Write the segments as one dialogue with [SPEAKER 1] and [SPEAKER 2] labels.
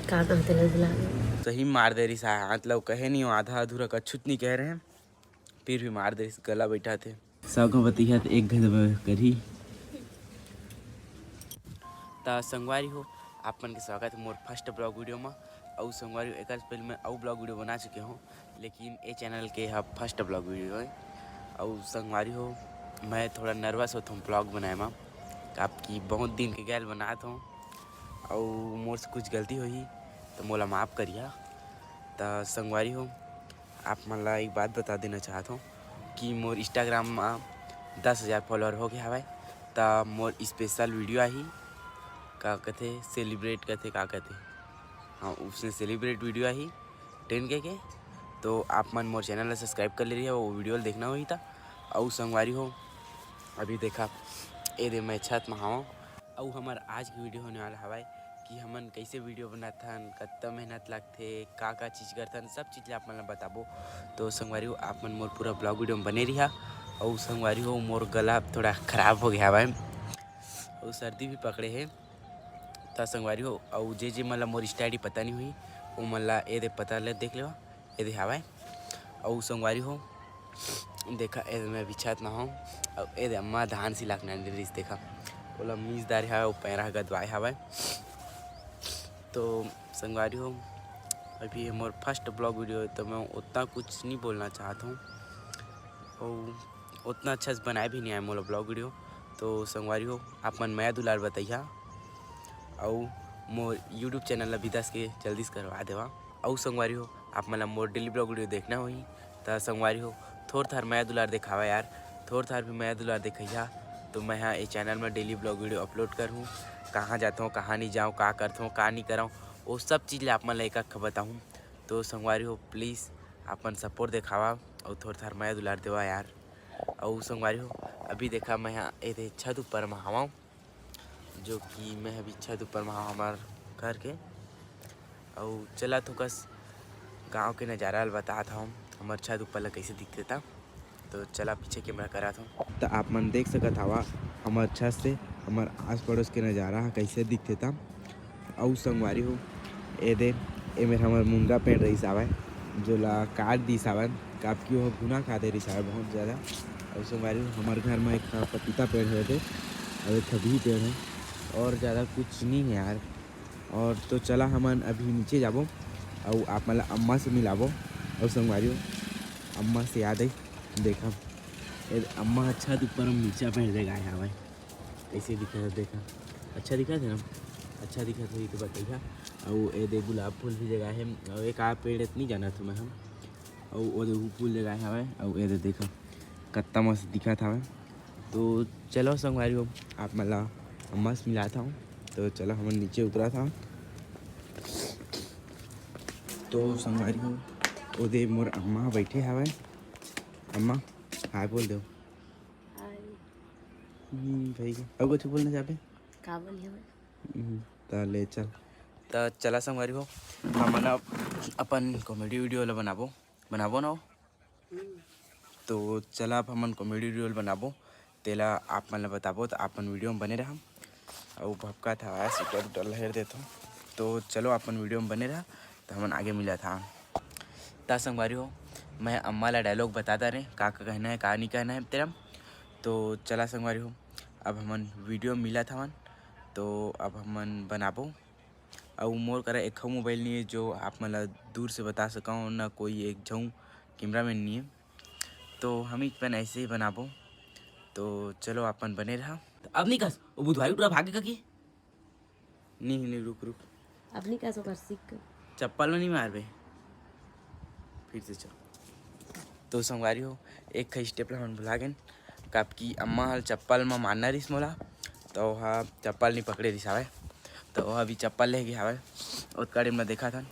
[SPEAKER 1] का कहते हैं बुला लो।
[SPEAKER 2] सही मार दे रही सा हाथ लो कहे नहीं हो आधा अधूरा कछुत नहीं कह रहे हैं फिर भी मार दे रही गला बैठा थे सबको बतिया एक घर करी ता संगवारी हो आप मन के स्वागत है मोर फर्स्ट ब्लॉग वीडियो में और संगवारी एक पहले मैं और ब्लॉग वीडियो बना चुके हूँ लेकिन ये चैनल के यहाँ फर्स्ट ब्लॉग वीडियो है और संगवारी हो मैं थोड़ा नर्वस होता हूँ ब्लॉग बनाए में आपकी बहुत दिन के गैल बनाता हूँ और मोर से कुछ गलती हुई तो मोला माफ़ करिए तो संगवारी हो आप मन ला एक बात बता देना चाहता हूँ कि मोर इंस्टाग्राम में 10,000 फॉलोअर हो गया हवा तो मोर स्पेशल वीडियो आई का कहते सेलिब्रेट करते का कहते हाँ उसने सेलिब्रेट वीडियो आई 10K के तो आप मन मोर चैनल सब्सक्राइब कर ले रही है वो वीडियो देखना हुई था और संगवारी हो अभी देखा ए दे मैं छत में हाँ और हमार आज की वीडियो होने वाला हवा कि हमन कैसे वीडियो बनाथन कितना मेहनत लगते का चीज़ करथन सब चीज़ आप मन बताबो तो संगवारी हो आप मन मोर पूरा ब्लॉग वीडियो में बने रही और संगवारी हो मोर गला थोड़ा ख़राब हो गया हवा और सर्दी भी पकड़े है तो संगवारी हो और जे मतलब मोर स्टाइडी पता नहीं हुई वो मतलब ये दे पता ले देख लेवा ये दे हवा और संगवारी हो देखा ए मैं बिछात ना हूँ और ए दे अम्मा धान सिलाक ना रिस देखा बोला मीजदार है वो पैरा गदवाए हवा तो संगवारी हो अभी मोर फर्स्ट ब्लॉग वीडियो है तो मैं उतना कुछ नहीं बोलना चाहता हूँ और उतना अच्छा से बनाए भी नहीं आए मोला ब्लॉग वीडियो तो संगवारी हो आप मन मैं दुलार बताइया और मोर यूट्यूब चैनल भी 10 के जल्दी से करवा देवा और संगवारी हो आप मतलब मोर डेली ब्लॉग वीडियो देखना होई तो संगवारी हो थोड़ थार मैं दुलार दिखावा यार थोड़ थार भी मैं दुलार दिखैया तो मैं यहाँ इस चैनल में डेली ब्लॉग वीडियो अपलोड करूँ कहाँ जाता हूँ कहाँ नहीं जाऊँ का करता हूँ का नहीं कराऊँ वो सब चीज़ आप मन एक बताऊँ तो संगवारी हो प्लीज़ अपन सपोर्ट दिखावा और थोड़ा थार मैं दुलार देवा यार और संगवारी हो अभी देखा मैं यहाँ ए छत ऊपर में हवा जो कि मैं अभी छत ऊपर में हमार घर के और चला तो कस गांव के नज़ारा बता था हमार छत ऊपर कैसे दिखते था तो चला पीछे कैमरा करा था तो आप मन देख सकत हवा हमार छत से हमार आस पड़ोस के नज़ारा कैसे दिखते था और संगवारी हो ए दे ए मेरे हमार मुंगा पेड़ रही सावा जो ला काट दी सावन काप की वो गुना खा दे रही सावा बहुत ज़्यादा और संगवारी हो हमारे घर में एक पपीता पेड़ है थे और एक खबी पेड़ है और ज़्यादा कुछ नहीं है यार और तो चला हमन अभी नीचे जाबो और आप मतलब अम्मा से मिलाबो और संगवारी हो अम्मा से याद है देखा अम्मा अच्छा ऊपर हम नीचा पेड़ देगा यहाँ भाई कैसे दिखा था देखा अच्छा दिखा था ना अच्छा दिखा था तो बताइए और ये दे गुलाब फूल भी जगह है और एक आ पेड़ इतनी जाना था मैं हम और वो देखो फूल जगह है और ये देखो कितना मस्त दिखा था मैं तो चलो संगवारी हो आप मतलब अम्मा से मिला था तो चलो हम नीचे उतरा था तो संगवारी हो ओदे मोर अम्मा बैठे हवे अम्मा हाय बोल दो भाई अब कुछ बोलना चाहते
[SPEAKER 1] का बोलिए
[SPEAKER 2] ले चल तो चला संगवारी हो हम मतलब अपन कॉमेडी वीडियो वाला बनाबो ना तो चला आप हमन कॉमेडी वीडियो बनाबो तेला आप मन बताबो तो अपन वीडियो में बने रहा और भपका था सुटर उटर लहर देता हूँ तो चलो अपन वीडियो में बने रहा तो हमन आगे मिला था ता संगवारी हो मैं अम्मा ला डायलॉग बताता रहे का कहना है का नहीं कहना है तेरा तो चला संगवारी हो अब हमन वीडियो में मिला था मन तो अब हमन बनाबो और मोर करा एक मोबाइल नहीं है जो आप मतलब दूर से बता सकाऊँ ना कोई एक जाऊँ कैमरा मैन नहीं है तो हम ही पन ऐसे ही बनाबो तो चलो अपन बने रहा तो अब नहीं कस वो बुधवारी पूरा भागे का की नहीं रुक रुक
[SPEAKER 1] अब नहीं का सो कर सीख
[SPEAKER 2] चप्पल में नहीं मार बे फिर से चलो तो संगवारी हो एक स्टेप ला हम भुला गए कब की अम्मा हल चप्पल में मारना रही मोला तो वहाँ चप्पल नहीं पकड़े रही हवे तो वह अभी चप्पल ले गई हवे उतकाड़े में देखा था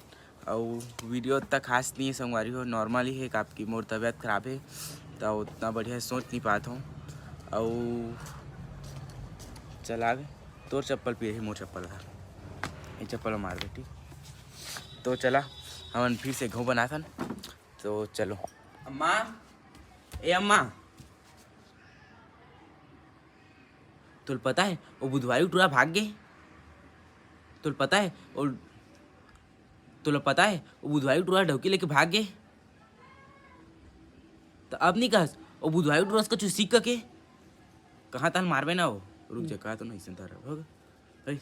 [SPEAKER 2] और वीडियो उतना खास नहीं है संगवारी हो नॉर्मल ही है आपकी मोर तबीयत ख़राब है तो उतना बढ़िया सोच नहीं पाता हूँ और चला गए तोर चप्पल पे ही मोर चप्पल था ये चप्पल मार बेटी तो चला हमन फिर से घूम बना था तो चलो अम्मा ए अम्मा तुल पता है वो बुधवारी टूरा भाग गए तुल पता है और तुला पता है वो बुधवाई टूरा ढोकी लेके भाग गए। तो अब नहीं कहस वो बुधवाई टूरा का चू सीख के कहाँ ताल मारबे ना वो। रुक जा कहा तो नहीं सुनता रहा होगा भाई।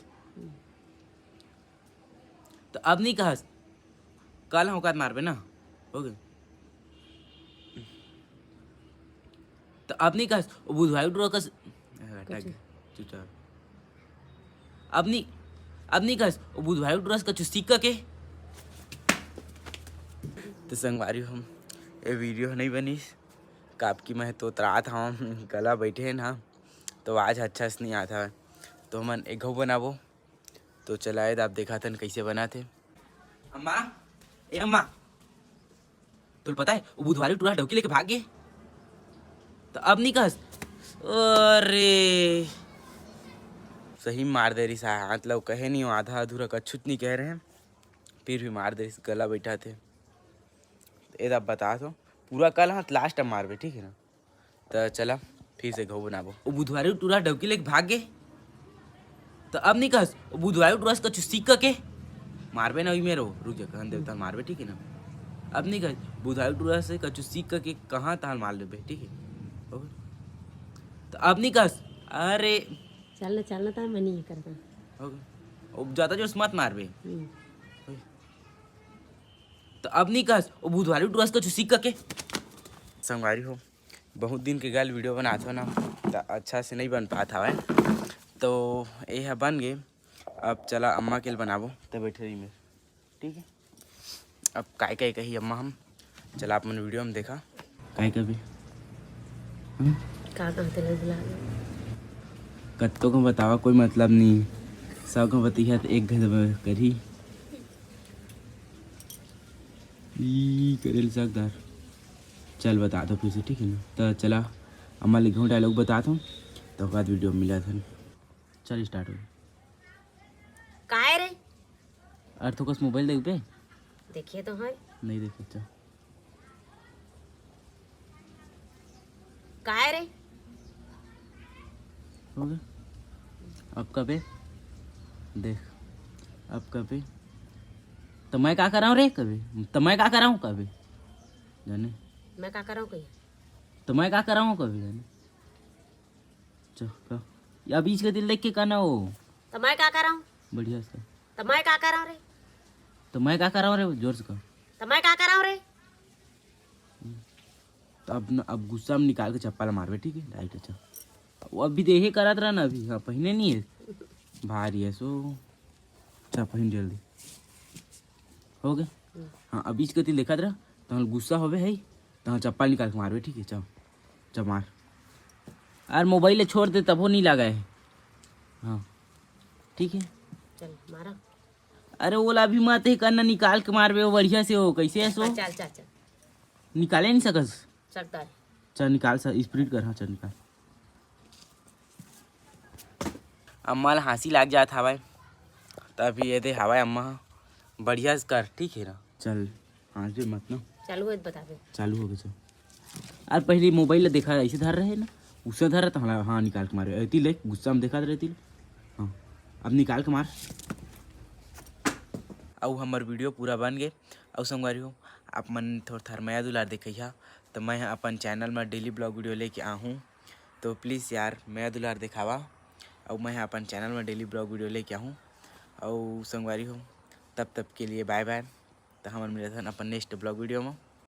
[SPEAKER 2] तो अब नहीं कहस कल हम औकात मारबे ना हो गए। तो अब नहीं कहस वो बुधवाई टूरा का चुपचाप अब नहीं कहस वो बुधवाई टूरा का चू सीख के। तो संगवारी हम ये वीडियो नहीं बनी काप की मैं तो तरा था गला बैठे हैं ना तो आज अच्छा से नहीं आता है तो मन एक घऊ बनाबो। तो चलाए आप देखा था कैसे बना थे। अम्मा ए अम्मा तुल पता है वो बुधवारी टूरा ढोकी लेके भाग गए। तो अब नहीं कहस अरे सही मार दे रही सा मतलब कहे नहीं आधा अधूरा कछुत नहीं कह रहे हैं फिर भी मार दे रही गला बैठा थे। तो आप बता दो पूरा कल हाथ लास्ट टाइम मारबे ठीक है ना। तो चला फिर से घऊ बनाबो। वो बुधवारी टूरा ढोकी लेके भाग गए। तो अब नहीं कहस वो बुधवारी टूरा का सीख के मारबे ना मेरो रुक जा कहन देवता मारबे ठीक है ना। अब नहीं कहस बुधवारी टूरा से कछु सीख के कहाँ ताल मार लेबे ठीक है। तो अब नहीं कहस अरे
[SPEAKER 1] चलना था मैं नहीं करता।
[SPEAKER 2] अब ज्यादा जोर से मत मारबे। तो अब नहीं कहस वो बुधवारी टूरा का सीख के संगवारी हो बहुत दिन के गल वीडियो बनाते हो ना तो अच्छा से नहीं बन पाता है तो यह बन गए। अब चला अम्मा के लिए बनाबो तो बैठे रही मेरे ठीक है। अब काय काय कही अम्मा हम चला अपन वीडियो में देखा काय कभी कत्तों को बतावा कोई मतलब नहीं सब को बतिया तो एक घर करी करेल सकदार चल बता दो फिर से ठीक है ना। तो चला अम्मा लिखूँ डायलॉग बता दूँ तो बाद वीडियो मिला था। चल स्टार्ट हो
[SPEAKER 1] काय रे
[SPEAKER 2] अर्थों का मोबाइल देख पे
[SPEAKER 1] देखिए तो है
[SPEAKER 2] नहीं देखे अच्छा
[SPEAKER 1] काय रे
[SPEAKER 2] हो गया। अब कभी देख अब कभी तो मैं क्या कर रहा हूँ रे कभी तो मैं क्या कर रहा हूँ कभी जाने
[SPEAKER 1] मैं क्या कर रहा हूँ कहीं
[SPEAKER 2] तो मैं क्या कर रहा हूँ कभी जाने चल या बीच का दिल देख के कहना हो
[SPEAKER 1] तो मैं क्या कर रहा हूँ
[SPEAKER 2] बढ़िया से
[SPEAKER 1] तो मैं क्या कर रहा हूँ रे
[SPEAKER 2] तो मैं क्या कर रहा हूँ रे जोर से कहो
[SPEAKER 1] तो मैं क्या कर रहा हूँ रे।
[SPEAKER 2] तो अब गुस्सा में निकाल के चप्पल मारबे ठीक है राइट। अच्छा वो अभी तो यही करत रहा ना अभी हाँ पहने नहीं है भारी है सो अच्छा पहन जल्दी हो गए। हाँ अभी इसके दिल देखा रहा तो गुस्सा होवे है तो चप्पल निकाल के मारबे ठीक है। चल चल मार यार मोबाइल छोड़ दे तब वो नहीं लगा है हाँ ठीक है।
[SPEAKER 1] चल मारा
[SPEAKER 2] अरे ओला अभी मत ही करना निकाल के मारबे वो बढ़िया से हो कैसे है सो
[SPEAKER 1] चल चल चल
[SPEAKER 2] निकाले नहीं सकस
[SPEAKER 1] सकता है
[SPEAKER 2] चल निकाल सा स्प्रिट कर हाँ चल निकाल। अम्मा ला हंसी लाग जात हवाए तभी ये दे हवाए अम्मा बढ़िया से कर ठीक है ना। चल हाँ जो मत ना
[SPEAKER 1] चालू है बता दे
[SPEAKER 2] चालू हो गया चल यार पहले मोबाइल देखा ऐसे धर रहे ना उससे धर रहा तो हाँ निकाल के मारे तिल गुस्सा में देखा रहे तिल हाँ अब निकाल के मार। अब हमार वीडियो पूरा बन गए और संगवारी हो आप मन थोड़ा थरमया दुलार देखिया तो मैं अपन चैनल में डेली ब्लॉग वीडियो लेके आ हूँ तो प्लीज़ यार मैं दुलार दिखावा और मैं अपन चैनल में डेली ब्लॉग वीडियो लेके आऊँ और संगवारी हो तब के लिए बाय बाय। तो हमारे मिले अपन नेक्स्ट ब्लॉग वीडियो में।